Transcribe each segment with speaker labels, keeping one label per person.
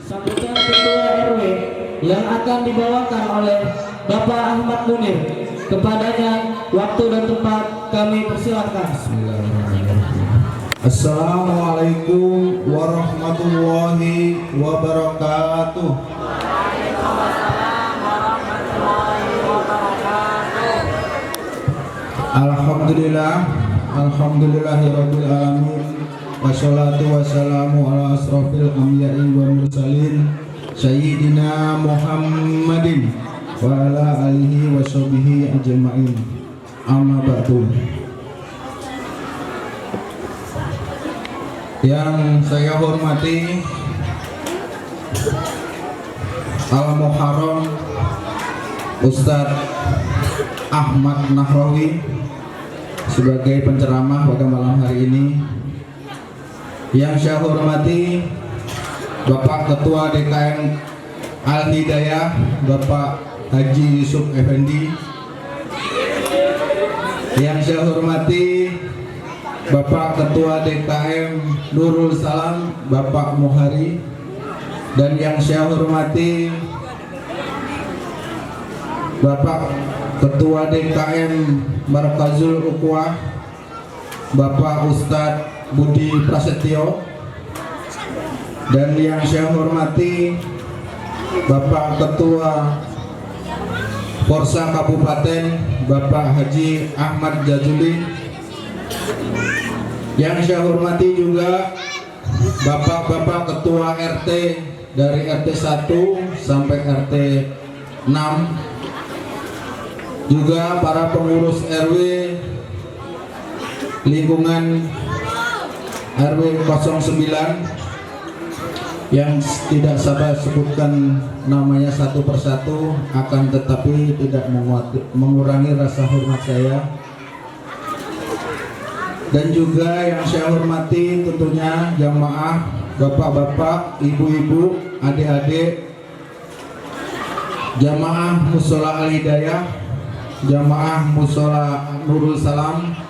Speaker 1: sambutan Ketua RW yang akan dibawakan oleh Bapak Ahmad Munir. Kepadanya waktu dan tempat kami persilakan.
Speaker 2: Assalamualaikum warahmatullahi wabarakatuh. Alhamdulillahirabbil alamin. Wassalatu wassalamu ala asrofil anbiya'i wal mursalin sayyidina Muhammadin wa ala alihi wa sahbihi ajma'in. Amma ba'du. Yang saya hormati Al-Muharram Ustadz Ahmad Nahrawi sebagai penceramah pada malam hari ini. Yang saya hormati Bapak Ketua DKM Al-Hidayah Bapak Haji Yusuf Effendi. Yang saya hormati Bapak Ketua DKM Nurul Salam Bapak Muhari. Dan yang saya hormati Bapak Ketua DKM Markazul Ukhuwah Bapak Ustadz Budi Prasetyo. Dan yang saya hormati Bapak Ketua Porsa Kabupaten Bapak Haji Ahmad Jazuli. Yang saya hormati juga Bapak-bapak Ketua RT dari RT 1 sampai RT 6, juga para pengurus RW lingkungan RW 09 yang tidak sabar sebutkan namanya satu persatu, akan tetapi tidak mengurangi rasa hormat saya. Dan juga yang saya hormati tentunya jamaah, bapak-bapak, ibu-ibu, adik-adik, jamaah Mushola Al-Hidayah, jamaah Mushola Nurul Salam,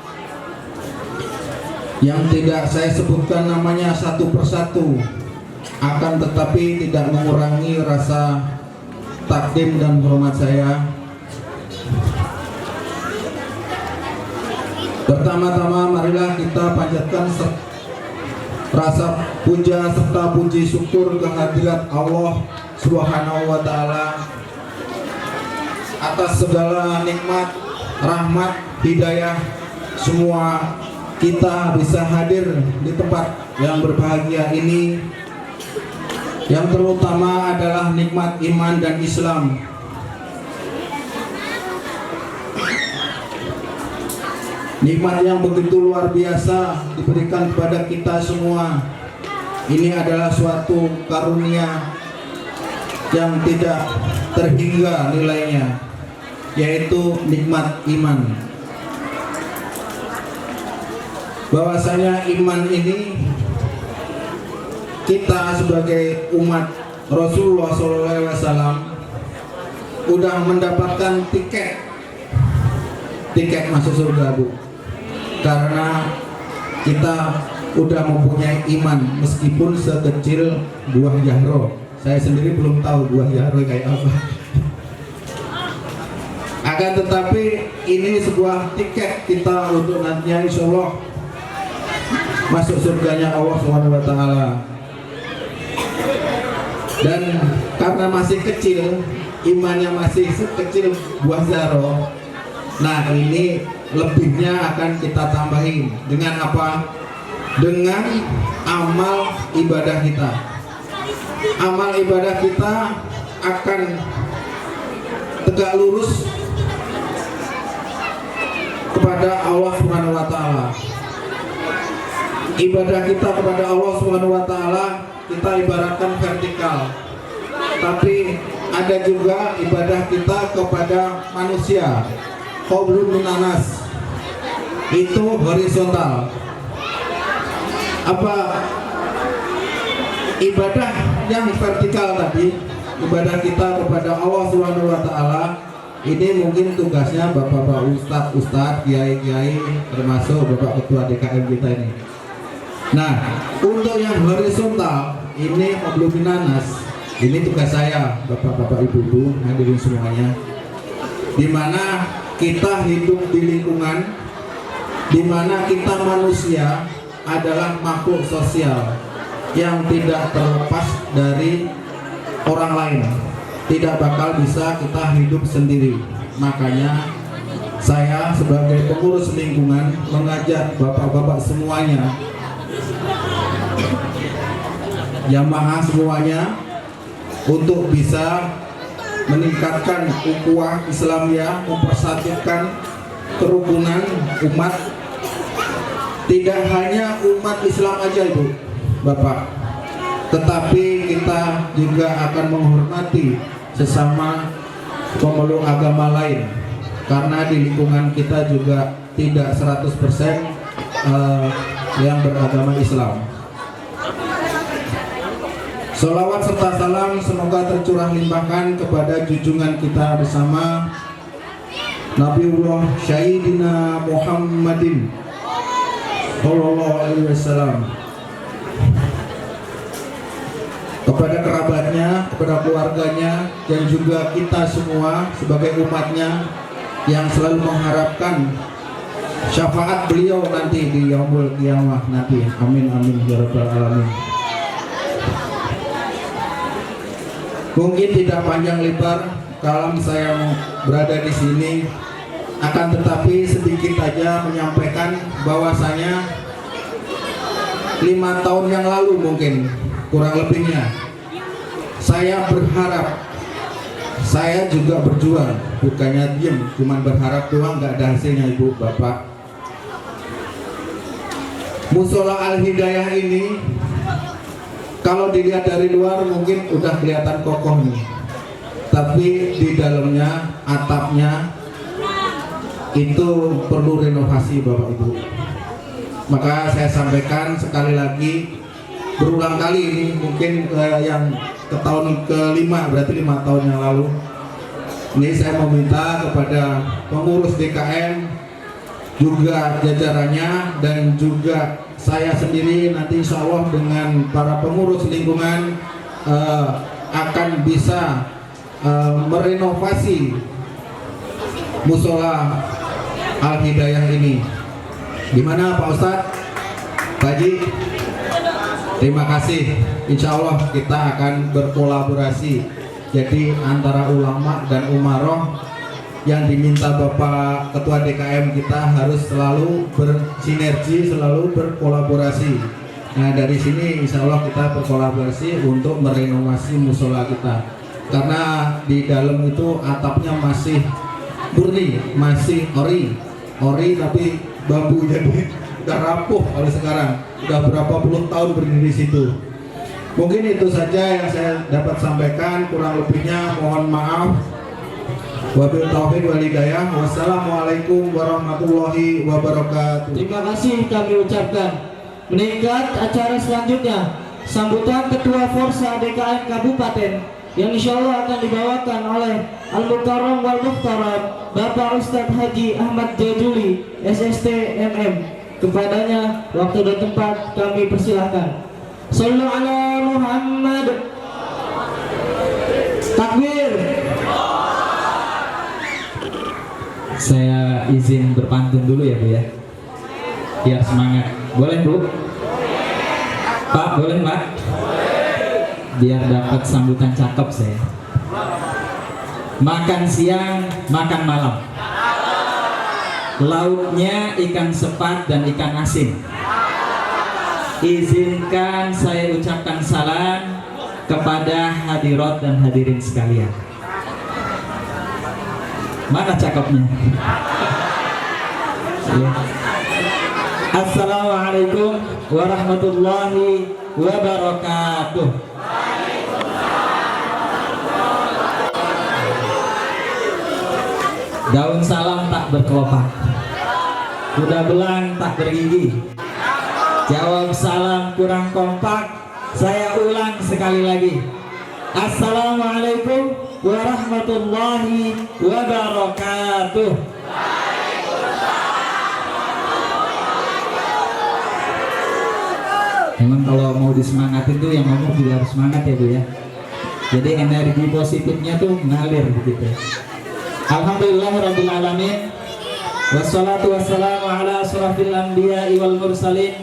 Speaker 2: yang tidak saya sebutkan namanya satu persatu, akan tetapi tidak mengurangi rasa takdim dan hormat saya. Pertama-tama marilah kita panjatkan rasa puja serta puji syukur kehadirat Allah Subhanahu wa Ta'ala atas segala nikmat, rahmat, hidayah. Semua kita bisa hadir di tempat yang berbahagia ini, yang terutama adalah nikmat iman dan Islam. Nikmat yang begitu luar biasa diberikan kepada kita semua. Ini adalah suatu karunia yang tidak terhingga nilainya, yaitu nikmat iman. Bahwasanya iman ini kita sebagai umat Rasulullah SAW udah mendapatkan tiket masuk surga, Bu. Karena kita udah mempunyai iman meskipun sekecil buah jahro. Saya sendiri belum tahu buah jahro kayak apa. Akan tetapi ini sebuah tiket kita untuk nantinya insya Allah masuk surganya Allah SWT. Dan karena masih kecil, imannya masih sekecil buah jahro, nah ini lebihnya akan kita tambahin dengan apa? Dengan amal ibadah kita. Amal ibadah kita akan tegak lurus kepada Allah Subhanahu wa Ta'ala. Ibadah kita kepada Allah Subhanahu wa Ta'ala kita ibaratkan vertikal, tapi ada juga ibadah kita kepada manusia, qaulun minanas, itu horizontal. Apa ibadah yang vertikal tadi, ibadah kita kepada Allah Subhanahu wa Ta'ala, ini mungkin tugasnya bapak-bapak ustadz, kiai-kiai, termasuk bapak ketua DKM kita ini. Nah, untuk yang horizontal ini obluminanas Ini tugas saya, bapak-bapak, ibu-ibu, hadirin semuanya. Di mana kita hidup di lingkungan, di mana kita manusia adalah makhluk sosial yang tidak terlepas dari orang lain. Tidak bakal bisa kita hidup sendiri. Makanya saya sebagai pengurus lingkungan mengajak bapak-bapak semuanya, jamaah semuanya, untuk bisa meningkatkan ukhuwah Islamiyah, mempersatukan kerukunan umat. Tidak hanya umat Islam aja Ibu Bapak, tetapi kita juga akan menghormati sesama pemeluk agama lain, karena di lingkungan kita juga tidak 100% yang beragama Islam. Sholawat serta salam semoga tercurah limpahkan kepada junjungan kita bersama Nabiullah Sayyidina Muhammadin Sallallahu Alaihi Wasallam, kepada kerabatnya, kepada keluarganya, dan juga kita semua sebagai umatnya yang selalu mengharapkan syafaat beliau nanti di yaumul qiyamah nanti. Amin amin ya rabbal alamin. Mungkin tidak panjang lebar kalam saya berada di sini, akan tetapi sedikit saja menyampaikan bahwasanya 5 tahun yang lalu mungkin kurang lebihnya saya berharap, saya juga berjuang, bukannya diem, cuman berharap doang, nggak ada hasilnya Ibu Bapak. Musola Al-Hidayah ini kalau dilihat dari luar mungkin udah kelihatan kokoh nih, tapi di dalamnya, atapnya itu perlu renovasi Bapak Ibu. Maka saya sampaikan sekali lagi, berulang kali ini, mungkin yang ke tahun kelima, berarti 5 tahun yang lalu. Ini saya meminta kepada pengurus DKM, juga jajarannya, dan juga saya sendiri nanti insya Allah dengan para pengurus lingkungan akan bisa merenovasi Musola Al-Hidayah ini. Gimana Pak Ustadz? Pak Haji? Terima kasih. Insya Allah kita akan berkolaborasi. Jadi antara ulama dan umaroh yang diminta Bapak Ketua DKM kita harus selalu bersinergi, selalu berkolaborasi. Nah dari sini insya Allah kita berkolaborasi untuk merenovasi musola kita. Karena di dalam itu atapnya masih murni, masih ori tapi bambu, jadi udah rapuh oleh sekarang. Udah berapa puluh tahun berdiri di situ. Mungkin itu saja yang saya dapat sampaikan, kurang lebihnya mohon maaf. Wabil taufiq wal hidayah. Wassalamualaikum warahmatullahi wabarakatuh.
Speaker 1: Terima kasih kami ucapkan. Meningkat acara selanjutnya, sambutan Ketua Forsa DKM Kabupaten yang insya Allah akan dibawakan oleh Al-Mukarram wal Muhtaram Bapak Ustadz Haji Ahmad Jajuli SST MM. Kepadanya waktu dan tempat kami persilahkan. Sallu ala Muhammad. Takbir.
Speaker 3: Saya izin berpantun dulu ya Bu ya, biar semangat. Boleh Bu? Pak, boleh Pak? Biar dapat sambutan cakep saya. Makan siang, makan malam. Lauknya ikan sepat dan ikan asin. Izinkan saya ucapkan salam kepada hadirat dan hadirin sekalian. Mana cakepnya? Ya. Assalamualaikum warahmatullahi wabarakatuh. Daun salam tak berkelopak, kuda belang tak bergigi. Jawab salam kurang kompak, saya ulang sekali lagi. Assalamualaikum warahmatullahi wabarakatuh. Emang kalau mau disemangatin tuh yang ngomong juga harus semangat ya Bu ya. Jadi energi positifnya tuh ngalir begitu. Alhamdulillahirabbil alamin. Wassalatu wassalamu ala asrafil anbiya'i wal mursalin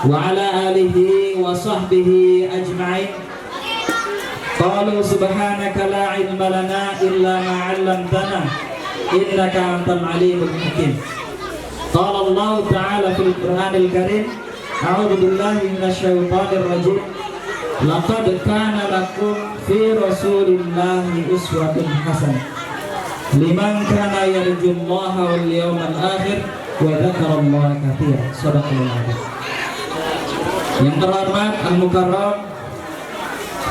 Speaker 3: wa ala alihi wa sahbihi ajma'in. Qalu subhanaka la ilma lana illa ma 'allamtana innaka antal alimul hakim. Qala Allah ta'ala fil Qur'anil Karim, a'udzu billahi minasy syaithanir rajim. Laqad kana lakum fi rasulillahi uswatun hasanah liman kana yarjullaha wal yawmal akhir wa dzakarallaha katsiran. Shadaqallahu adzim. Yang terhormat Al-Mukarram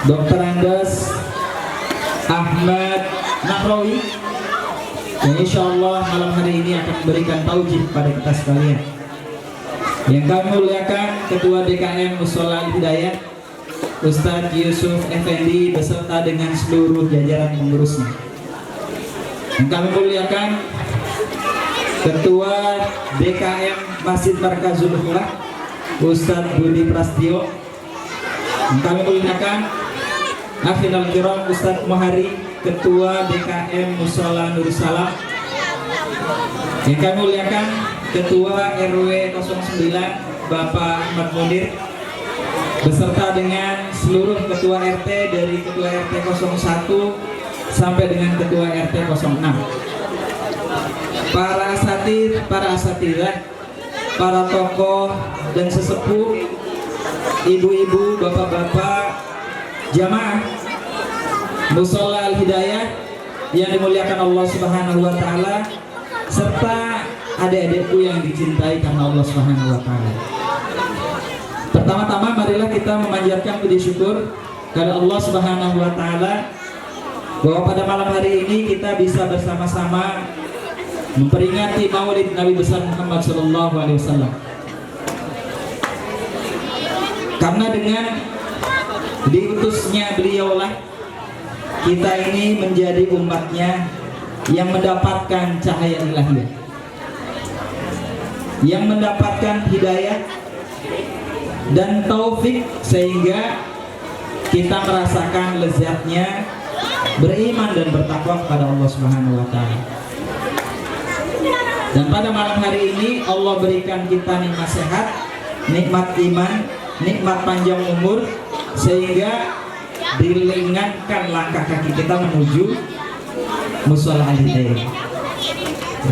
Speaker 3: Dr. Andes Ahmad Nahrawi yang insyaallah malam hari ini akan memberikan taujih kepada kita sekalian. Yang kami muliakan Ketua DKM Mushola Al-Hidayah Ustadz Yusuf Effendi beserta dengan seluruh jajaran pengurusnya. Yang kami muliakan Ketua DKM Masjid Markazul Hulah Ustadz Budi Prastio. Yang kami muliakan Akhirul Kiram Ustadz Muhari Ketua DKM Mushola Nur Salam. Yang kami muliakan Ketua RW 09 Bapak Ahmad Munir beserta dengan seluruh ketua RT dari ketua RT 01 sampai dengan ketua RT 06. Para asatidz, para asatidzah, para tokoh dan sesepuh, ibu-ibu, bapak-bapak, jamaah Mushola Al-Hidayah yang dimuliakan Allah Subhanahu wa taala, serta adik-adikku yang dicintai karena Allah Subhanahu wa taala. Pertama-tama marilah kita memanjatkan puji syukur kepada Allah Subhanahu wa taala bahwa pada malam hari ini kita bisa bersama-sama memperingati Maulid Nabi besar Muhammad sallallahu alaihi wasallam. Karena dengan diutusnya beliaulah kita ini menjadi umatnya yang mendapatkan cahaya ilahiyah, yang mendapatkan hidayah dan taufik, sehingga kita merasakan lezatnya beriman dan bertakwa kepada Allah Subhanahu wa taala. Dan pada malam hari ini Allah berikan kita nikmat sehat, nikmat iman, nikmat panjang umur, sehingga diringankan langkah kaki kita menuju Mushola Al-Hidayah.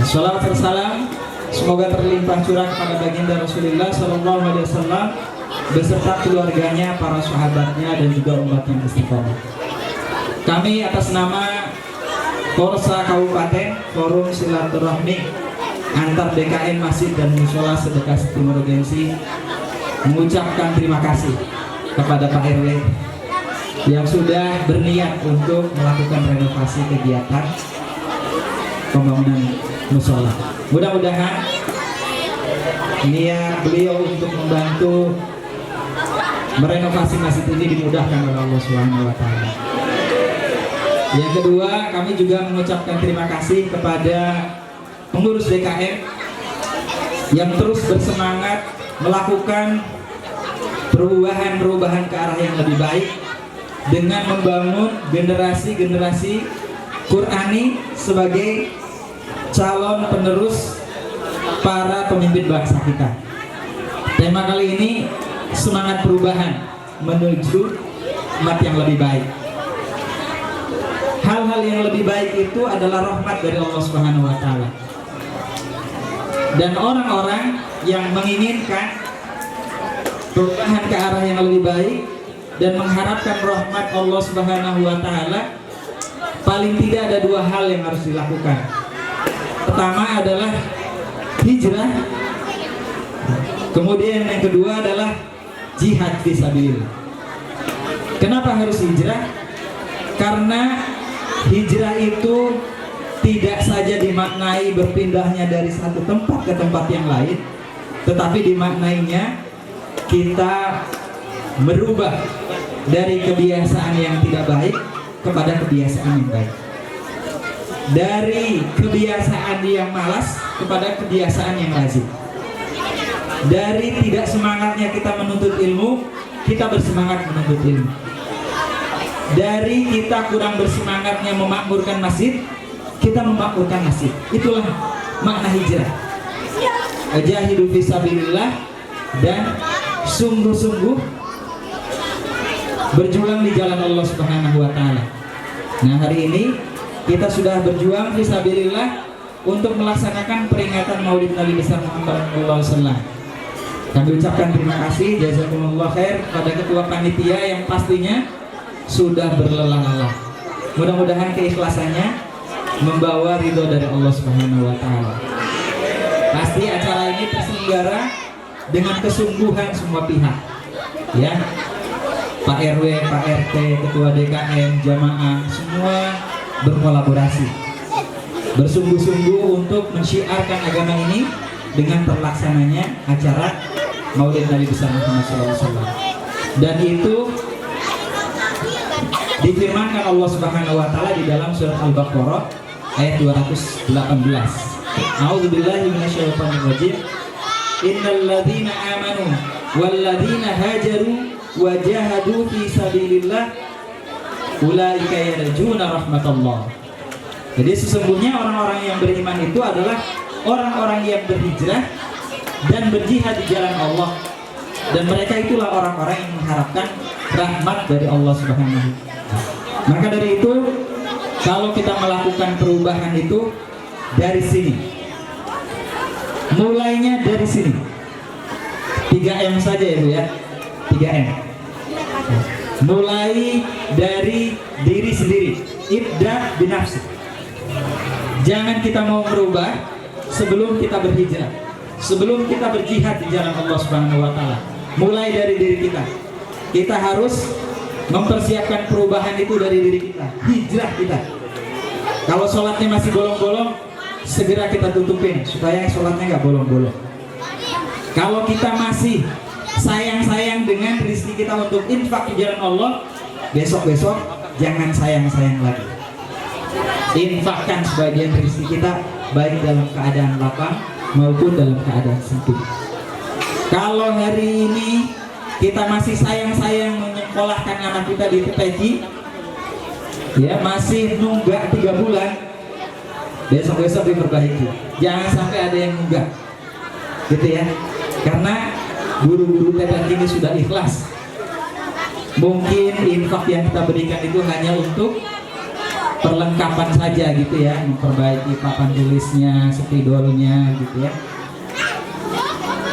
Speaker 3: Shalawat dan salam semoga terlimpah curah kepada baginda Rasulullah sallallahu alaihi wasallam beserta keluarganya, para sahabatnya dan juga umat yang istiqomah. Kami atas nama Forsa Kabupaten Forum Silaturahmi antar DKM Masjid dan Mushola Sedekah Timur Gengsi mengucapkan terima kasih kepada Pak RW yang sudah berniat untuk melakukan renovasi kegiatan pembangunan mushola. Mudah-mudahan niat beliau untuk membantu merenovasi masjid ini dimudahkan oleh Allah Subhanahu wa taala. Yang kedua, kami juga mengucapkan terima kasih kepada pengurus DKM yang terus bersemangat melakukan perubahan-perubahan ke arah yang lebih baik dengan membangun generasi-generasi Qur'ani sebagai calon penerus para pemimpin bangsa kita. Tema kali ini semangat perubahan menuju umat yang lebih baik. Hal-hal yang lebih baik itu adalah rahmat dari Allah Subhanahu wa taala. Dan orang-orang yang menginginkan perubahan ke arah yang lebih baik dan mengharapkan rahmat Allah Subhanahu wa taala, paling tidak ada dua hal yang harus dilakukan. Pertama adalah hijrah. Kemudian yang kedua adalah jihad fisabilillah. Kenapa harus hijrah? Karena hijrah itu tidak saja dimaknai berpindahnya dari satu tempat ke tempat yang lain, tetapi dimaknainya kita merubah dari kebiasaan yang tidak baik kepada kebiasaan yang baik, dari kebiasaan yang malas kepada kebiasaan yang rajin, dari tidak semangatnya kita menuntut ilmu, kita bersemangat menuntut ilmu. dari kita kurang bersemangatnya memakmurkan masjid, kita memakmurkan masjid. Itulah makna hijrah. Jahidu fisabilillah, dan sungguh-sungguh berjuang di jalan Allah Subhanahu wa taala. Nah, hari ini kita sudah berjuang fisabilillah untuk melaksanakan peringatan Maulid Nabi besar Muhammad sallallahu alaihi wasallam. Kami ucapkan terima kasih jazakumullah khair pada ketua panitia yang pastinya sudah berlelah-lelah. Mudah-mudahan keikhlasannya membawa ridho dari Allah Subhanahu wa taala. Pasti acara ini terselenggara dengan kesungguhan semua pihak. Ya. Pak RW, Pak RT, ketua DKM, jamaah, semua berkolaborasi, bersungguh-sungguh untuk mensyiarkan agama ini dengan terlaksananya acara Maulid Nabi besar Muhammad SAW. Dan itu difirmankan Allah Subhanahu wa taala di dalam surat Al-Baqarah ayat 218. A'udzubillahi minasyaitonir rajim. Innal ladzina amanu wal ladzina hajaru wa jahadu fi sabilillah ulaika yarjuna rahmatullah. Jadi sesungguhnya orang-orang yang beriman itu adalah orang-orang yang berhijrah dan berjihad di jalan Allah, dan mereka itulah orang-orang yang mengharapkan rahmat dari Allah Subhanahu wa taala. Maka dari itu, kalau kita melakukan perubahan itu dari sini, mulainya dari sini. 3M saja ya Bu ya, 3M. Mulai dari diri sendiri. Ibda binafsi. Jangan kita mau merubah sebelum kita berhijrah, sebelum kita berjihad di jalan Allah Subhanahu wa taala. Mulai dari diri kita. Kita harus mempersiapkan perubahan itu dari diri kita, hijrah kita. Kalau sholatnya masih bolong-bolong, segera kita tutupin supaya sholatnya nggak bolong-bolong. Kalau kita masih sayang-sayang dengan rezeki kita untuk infak di jalan Allah, besok-besok jangan sayang-sayang lagi. Infakkan sebagian rezeki kita, baik dalam keadaan lapang maupun dalam keadaan sempit. Kalau hari ini kita masih sayang-sayang menyekolahkan anak kita di TPJ, ya masih nunggak 3 bulan, besok-besok diperbaiki. Jangan sampai ada yang nunggak, gitu ya. Karena guru-guru TPJ ini sudah ikhlas. Mungkin infak yang kita berikan itu hanya untuk perlengkapan saja gitu ya, memperbaiki papan tulisnya, spidolnya gitu ya.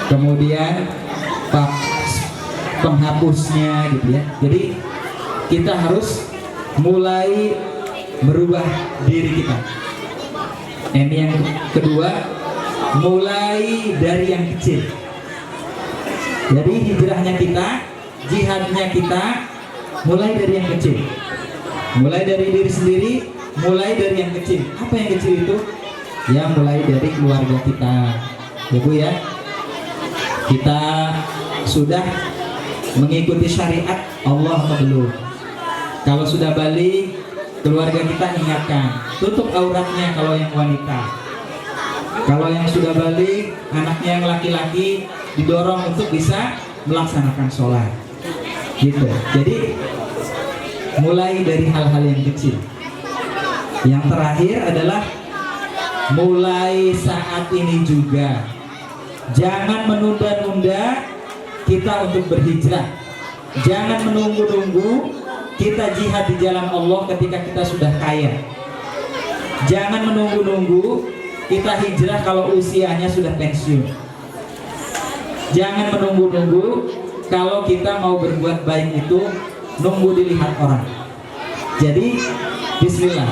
Speaker 3: Kemudian penghapusnya gitu ya. Jadi kita harus mulai merubah diri kita. Ini yang kedua, mulai dari yang kecil. Jadi hijrahnya kita, jihadnya kita mulai dari yang kecil. Mulai dari diri sendiri, mulai dari yang kecil. Apa yang kecil itu? Ya mulai dari keluarga kita, ya Bu ya. Kita sudah mengikuti syariat Allah atau belum? Kalau sudah balik, keluarga kita ingatkan, tutup auratnya kalau yang wanita. Kalau yang sudah balik, anaknya yang laki-laki didorong untuk bisa melaksanakan sholat, gitu. Jadi mulai dari hal-hal yang kecil. Yang terakhir adalah mulai saat ini juga, jangan menunda-nunda kita untuk berhijrah. Jangan menunggu-nunggu kita jihad di jalan Allah ketika kita sudah kaya. Jangan menunggu-nunggu kita hijrah kalau usianya sudah pensiun. Jangan menunggu-nunggu kalau kita mau berbuat baik itu nunggu dilihat orang. Jadi bismillah,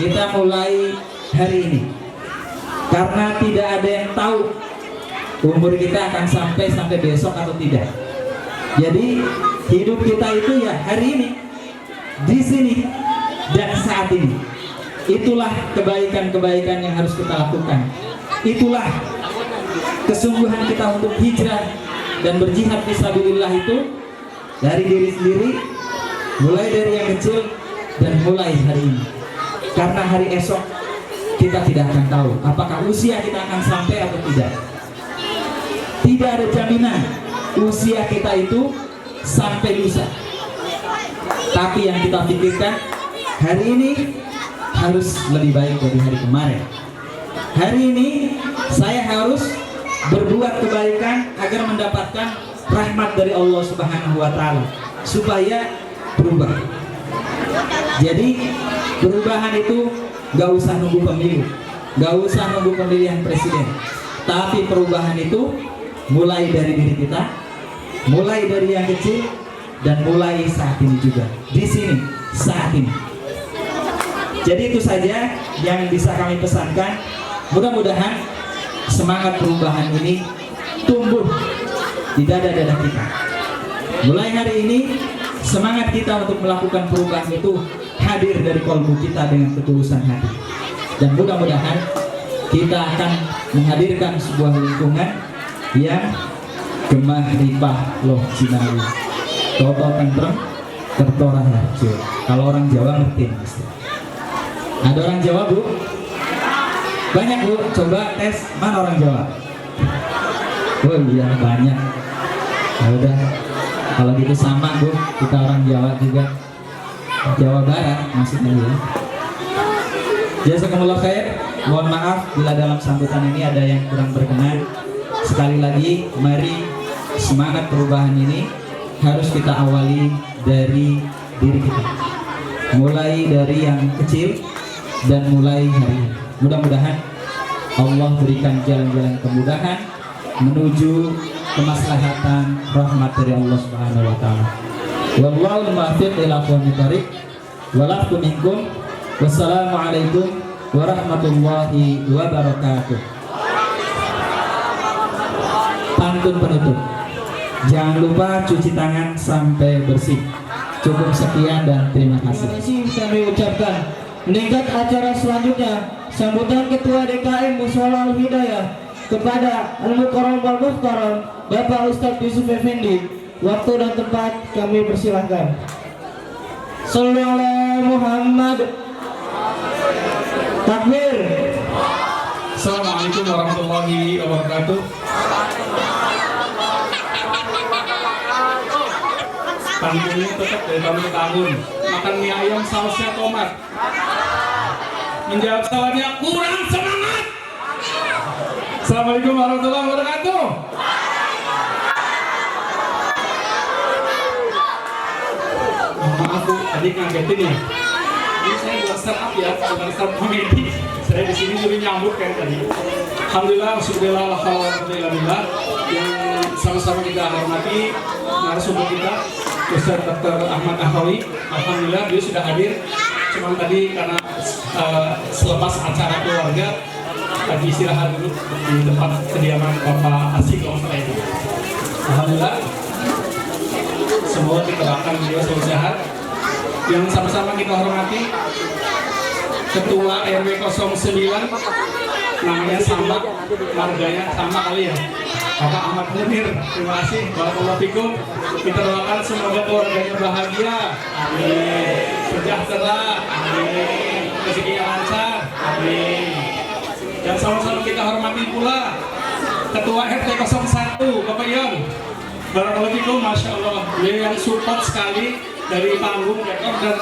Speaker 3: kita mulai hari ini, karena tidak ada yang tahu umur kita akan sampai besok atau tidak. Jadi hidup kita itu ya hari ini, di sini dan saat ini. Itulah kebaikan-kebaikan yang harus kita lakukan. Itulah kesungguhan kita untuk hijrah dan berjihad fisabilillah itu dari diri sendiri, mulai dari yang kecil dan mulai hari ini. Karena hari esok kita tidak akan tahu apakah usia kita akan sampai atau tidak. Tidak ada jaminan usia kita itu sampai lusa. Tapi yang kita pikirkan hari ini harus lebih baik dari hari kemarin. Hari ini saya harus berbuat kebaikan agar mendapatkan rahmat dari Allah Subhanahu wa taala supaya berubah. Jadi perubahan itu gak usah nunggu pemilu, gak usah nunggu pemilihan presiden, tapi perubahan itu mulai dari diri kita, mulai dari yang kecil, dan mulai saat ini juga, di sini, saat ini. Jadi itu saja yang bisa kami pesankan. Mudah-mudahan semangat perubahan ini tumbuh di dada-dada kita. Mulai hari ini semangat kita untuk melakukan perubahan itu hadir dari kolbu kita dengan ketulusan hati. Dan mudah-mudahan kita akan menghadirkan sebuah lingkungan yang gemah ripah loh Cinawi toto tentrem tertora harjo. Kalau orang Jawa ngerti pasti. Ada orang Jawa bu? Banyak bu, coba tes mana orang Jawa? Oh iya banyak. Ya udah, kalau gitu sama bu, kita orang Jawa juga. Jawa Barat maksudnya ya. Jazakumullah khair. Mohon maaf bila dalam sambutan ini ada yang kurang berkenan. Sekali lagi, mari semangat perubahan ini harus kita awali dari diri kita. Mulai dari yang kecil dan mulai hari ini. Mudah-mudahan Allah berikan jalan-jalan kemudahan menuju kemaslahatan rahmat dari Allah Subhanahu wa taala. Wallahu muwaffiq ila aqwamit thoriq. Walakum minkum. Wassalamualaikum warahmatullahi wabarakatuh. Pantun penutup. Jangan lupa cuci tangan sampai bersih. Cukup sekian dan terima kasih.
Speaker 1: Terima kasih kami ucapkan. Meningkat acara selanjutnya, sambutan Ketua DKM Mushola Al Hidayah kepada Al-Mukarram wal Muhtaram Bapak Ustadz Yusuf Effendi. Waktu dan tempat kami persilahkan. Sallallahu alaihi Muhammad. Takbir.
Speaker 4: Assalamualaikum warahmatullahi wabarakatuh. Pantunnya tetap dari tahun ke tahun. Makan mie ayam sausnya tomat. Menjawab salahnya kurang semangat. Assalamualaikum warahmatullahi wabarakatuh. Maaf bu, tadi ngagetin ya. Ini saya buat startup ya, bukan startup komedi. Saya di sini jadi nyambut kayak tadi. Alhamdulillah, syukurillah, alhamdulillah. Yang sama-sama kita hormati narasumber kita, Ustaz Dr. Ahmad Ahrawi. Alhamdulillah dia sudah hadir. Cuman tadi karena selepas acara keluarga lagi istirahat dulu di tempat kediaman Bapak Asik kalau saya itu. Alhamdulillah. Semoga kita doakan beliau selalu sehat. Yang sama-sama kita hormati Ketua RW 09, namanya sama, marganya sama kali ya, Bapak Ahmad Munir. Terima kasih. Barakallahu fikum. Kita doakan semoga keluarganya bahagia. Amin. Sejahtera. Amin. Rezekinya lancar. Amin. Dan sama-sama kita hormati pula Ketua RT 01, Bapak Yon. Barakallahu fikum, Masya Allah. Beliau yang support sekali dari panggung, dekor, dan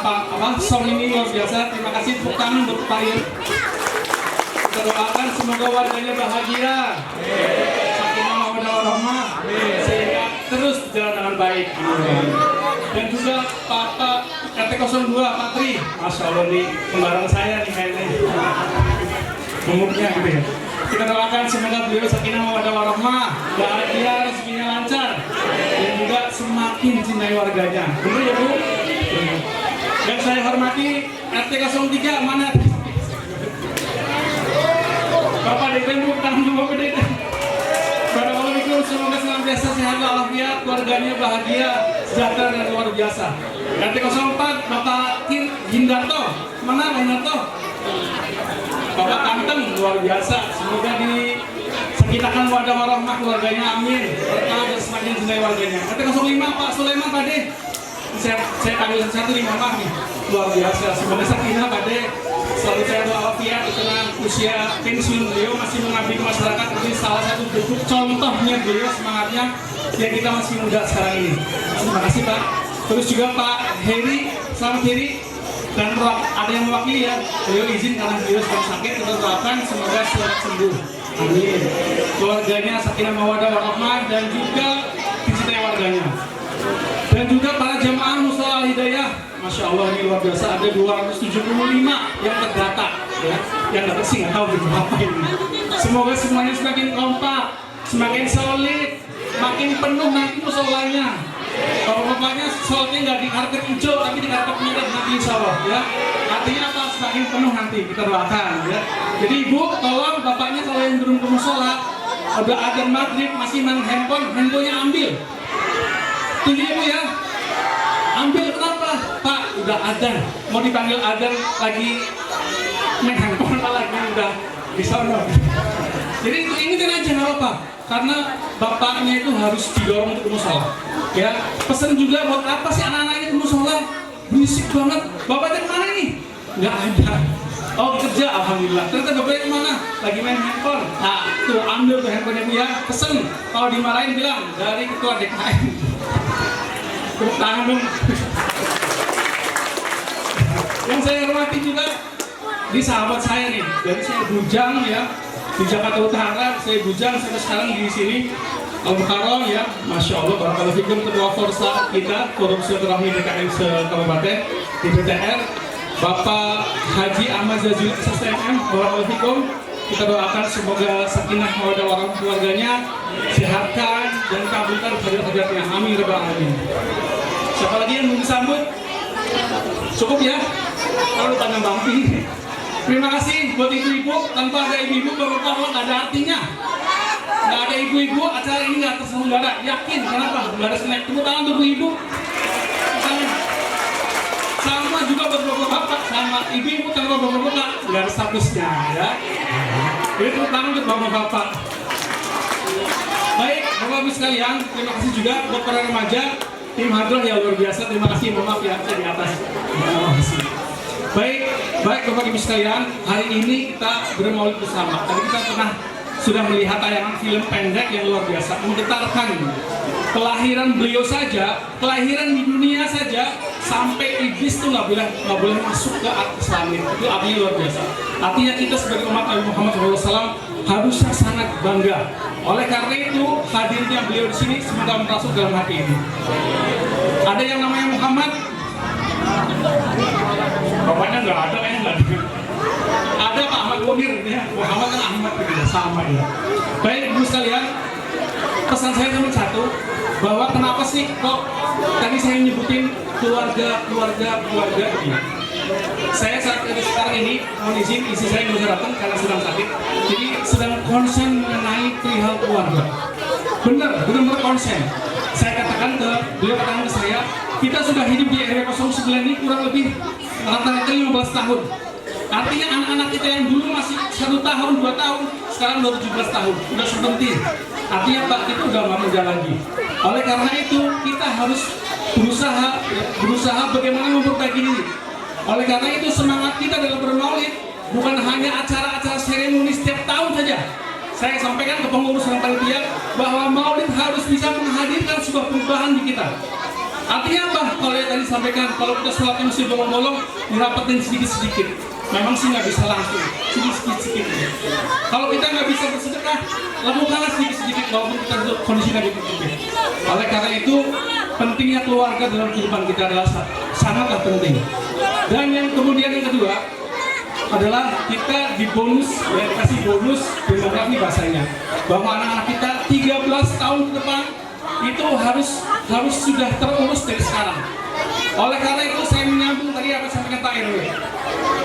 Speaker 4: sound ini luar biasa. Terima kasih tepuk tangan untuk Pak Yon. Kita doakan semoga warganya bahagia. Sakinah mawaddah warahmah. Sehingga terus berjalan dengan baik. Amin. Dan juga Bapak RT 02, Pak Tri. Masya Allah nih, kembaran saya nih kayaknya. Umumnya gitu ya. Kita doakan semoga beliau sakinah mawaddah warahmah, bahagia, rezekinya lancar, dan juga semakin cintai warganya. Benar ya Bu? Dan saya hormati RT 03, mana? Bapak Deden Bu, tangan dulu Bapak Deden. Barakallahu semoga senantiasa sehat walafiat, keluarganya bahagia, sejahtera dan luar biasa. RT 04, Bapak Hindarto, mana Hindarto? Bapak Kanteng luar biasa, semoga disekitakan wadah warahmah keluarganya, amin. Berkah dan semakin cintai warganya. RT 05 Pak Sulaiman Pak De, saya panggil satu lima Pak nih, luar biasa. Semoga sakinah Pak De selalu sehat walafiat, dengan usia pensiun beliau masih mengabdi ke masyarakat. Ini salah satu bentuk contohnya beliau semangatnya yang kita masih muda sekarang ini. Terima kasih Pak. Terus juga Pak Heri, selamat Heri, dan ada yang mewakili ya, beliau izin karena beliau sedang sakit, kita doakan semoga segera sembuh. Amin. Keluarganya sakinah mawaddah warahmah dan juga dicintai warganya. Dan juga para jemaah Musola Al-Hidayah, Masya Allah ini luar biasa, ada 275 yang terdata ya. Yang dapat sih nggak tahu berapa ini. Semoga semuanya semakin kompak, semakin solid, makin penuh nanti musolanya. Bapak-bapaknya sholatnya nggak di karpet hijau tapi di karpet merah nanti insya Allah ya. Artinya apa? Semakin penuh nanti kita doakan ya. Jadi ibu tolong bapaknya kalau yang belum ke musola udah adzan maghrib masih main handphonenya ambil. Tujuh ibu ya. Ambil kenapa? Pak udah adzan mau dipanggil adzan lagi main handphone lagi udah di sana. Jadi ingetin aja nggak apa-apa karena bapaknya itu harus didorong untuk ke musola. Ya, pesan juga buat apa sih anak-anak ini ke musola? Berisik banget. Bapaknya kemana nih? Nggak ada. Oh kerja, alhamdulillah. Ternyata bapaknya kemana? Lagi main handphone. Nah, tuh ambil tuh handphonenya dia. Pesen. Kalau dimarahin bilang dari ketua DKM. Tepuk tangan dong. Yang saya hormati juga di sahabat saya nih. Dari saya Bujang ya di Jakarta Utara. Saya Bujang sampai sekarang di sini. Al-Mukarram ya, Masya Allah, barakallahu fikum, ketua Forsa kita, Forum Silaturahmi DKM se-Kabupaten di PTR, Bapak Haji Ahmad Zazul SSMM, barakallahu fikum, kita doakan semoga sakinah mawaddah warahmah keluarganya, sehatkan dan kabulkan hajat-hajatnya, amin rabbal alamin. Siapa lagi yang mau disambut? Cukup ya? Kalau tanya bampi. Terima kasih buat ibu-ibu, tanpa ada ibu-ibu bapak-bapak nggak ada artinya. Nggak ada ibu-ibu, acara ini nggak terselenggara. Yakin, kenapa? Nggak ada snack. Tepuk tangan untuk ibu. Sama juga buat bapak-bapak, sama ibu-ibu tanpa bapak-bapak nggak ada statusnya ya. Jadi tepuk tangan untuk bapak-bapak. Baik, bapak-bapak sekalian, terima kasih juga buat para remaja, tim Hadrah yang luar biasa. Terima kasih, maaf ya, saya di atas. Terima kasih. Baik bapak ibu sekalian, hari ini kita bermaulid bersama. Tadi kita pernah sudah melihat tayangan film pendek yang luar biasa, menggetarkan. Kelahiran beliau saja, kelahiran di dunia saja, sampai iblis tuh nggak boleh masuk ke atas langit. Itu artinya luar biasa. Artinya kita sebagai umat Nabi Muhammad SAW harusnya sangat bangga. Oleh karena itu hadirnya beliau di sini semoga masuk dalam hati ini. Ada yang namanya Muhammad. Bapaknya nggak ada, kayaknya nggak ada. Ada Pak Ahmad Munir ya, Muhammad kan Ahmad begitu sama ya. Baik ibu sekalian, pesan saya cuma satu, bahwa kenapa sih kok tadi saya nyebutin keluarga ini. Saya sekarang ini mohon izin istri saya nggak bisa datang karena sedang sakit, jadi sedang konsen mengenai perihal keluarga. Benar konsen. Saya katakan ke beliau, katakan ke saya, kita sudah hidup di RW 09 ini kurang lebih rata-rata 15 tahun. Artinya anak-anak kita yang dulu masih 1 tahun, 2 tahun, sekarang udah 17 tahun, udah sebentar. Artinya Pak, kita udah nggak muda lagi. Oleh karena itu kita harus berusaha bagaimana memperbaiki diri. Oleh karena itu semangat kita dalam bermaulid bukan hanya acara-acara seremoni setiap tahun saja. Saya sampaikan ke pengurus dan panitia bahwa maulid harus bisa menghadirkan sebuah perubahan di kita. Artinya apa? Kalau yang tadi sampaikan, kalau kita sholatnya mesti bolong-bolong, dirapetin sedikit-sedikit. Memang sih nggak bisa langsung, sedikit-sedikit. Kalau kita nggak bisa bersedekah, lakukanlah sedikit-sedikit walaupun kita kondisinya sedikit-sedikit. Oleh karena itu, pentingnya keluarga dalam kehidupan kita adalah sangatlah penting. Dan yang kemudian yang kedua adalah kita dibonus, ya, kasih bonus demografi bahasanya, bahwa anak-anak kita 13 tahun ke depan itu harus sudah terurus dari sekarang. Oleh karena itu saya menyambung tadi apa sampaikan Pak RW,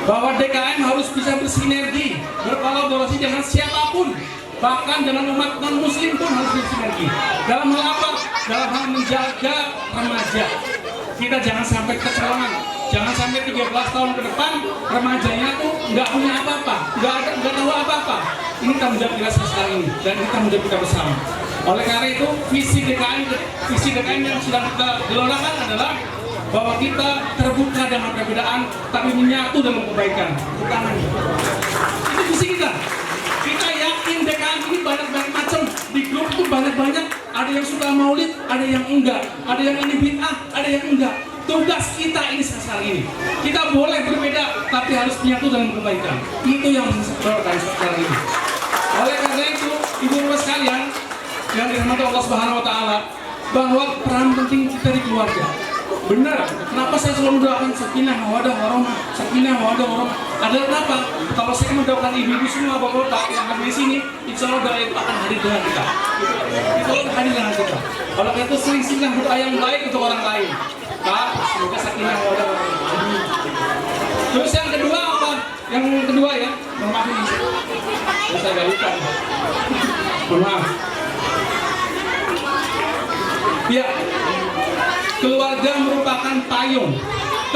Speaker 4: bahwa DKM harus bisa bersinergi, berkolaborasi dengan siapapun, bahkan dengan umat non muslim pun harus bersinergi. Dalam hal apa? Dalam hal menjaga remaja. Kita jangan sampai kecolongan. Jangan sampai 13 tahun ke depan remajanya tuh nggak punya apa-apa, nggak tahu apa-apa. Ini tanggung jawab kita sekarang ini dan ini tanggung jawab kita bersama. Oleh karena itu visi DKM yang sedang kita gelolakan adalah bahwa kita terbuka dengan perbedaan tapi menyatu dalam kebaikan. Itu visi kita. Kita yakin DKM ini banyak macam, di grup itu banyak, ada yang suka maulid, ada yang enggak, ada yang ini bid'ah, ada yang enggak. Tugas kita ini sekarang ini, kita boleh berbeda, tapi harus menyatu dalam kebaikan. Itu yang disebarkan sekarang ini. Oleh karena itu, ibu-ibu sekalian yang dirahmati Allah Subhanahu Wa Taala, bahwa peran penting kita di keluarga. Benar. Kenapa saya selalu mendoakan sakinah mawaddah warahmah, sakinah mawaddah warahmah? Adalah kenapa? Kalau saya mendoakan ibu-ibu semua, bapak-bapak yang ada di sini, insya Allah doa itu akan hadir dengan kita. Itu akan hadir dengan kita. Kalau kita sering-sering berdoa yang baik untuk orang lain, Pak, semoga sakinah mawaddah warahmah. Terus yang kedua apa? Yang kedua ya, mohon maaf ini. Saya gak lupa. Mohon maaf. Ya, keluarga merupakan payung,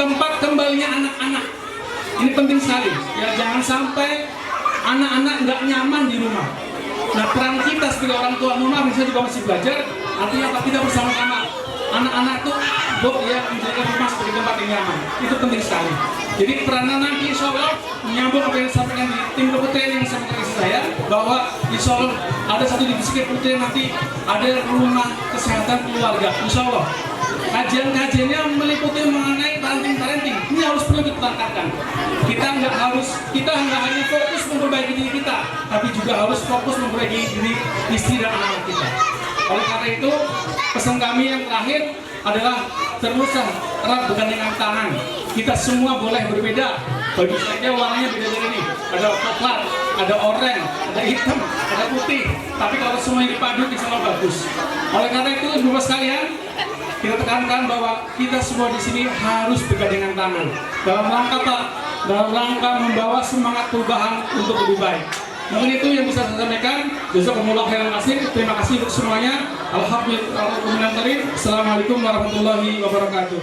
Speaker 4: tempat kembalinya anak-anak. Ini penting sekali. Ya, jangan sampai anak-anak nggak nyaman di rumah. Nah, peran kita sebagai orang tua rumah bisa juga masih belajar. Artinya apa? Kita bersama-sama. Anak-anak tuh ya menjaga rumah sebagai tempat yang nyaman. Itu penting sekali. Jadi peranan nanti insya Allah menyambung apa yang disampaikan di tim keputihan yang disampaikan ke saya, bahwa insya Allah ada satu divisi keputihan nanti ada rumah kesehatan keluarga. Insya Allah kajian-kajiannya meliputi mengenai parenting. Ini harus perlu ditangkapkan. Kita nggak hanya fokus memperbaiki diri kita, tapi juga harus fokus memperbaiki diri istri dan anak kita. Oleh karena itu, pesan kami yang terakhir adalah teruslah erat bergandengan tangan. Kita semua boleh berbeda. Baju saja warnanya beda-beda ini. Ada coklat, ada oranye, ada hitam, ada putih. Tapi kalau semuanya dipadu, insya Allah bagus. Oleh karena itu, ibu-ibu sekalian, kita tekankan bahwa kita semua di sini harus bergandengan tangan. Dalam rangka apa? Dalam rangka membawa semangat perubahan untuk lebih baik. Mungkin itu yang bisa saya sampaikan. Jazakumullah khairan katsir. Terima kasih untuk semuanya. Alhamdulillah. Assalamualaikum warahmatullahi wabarakatuh.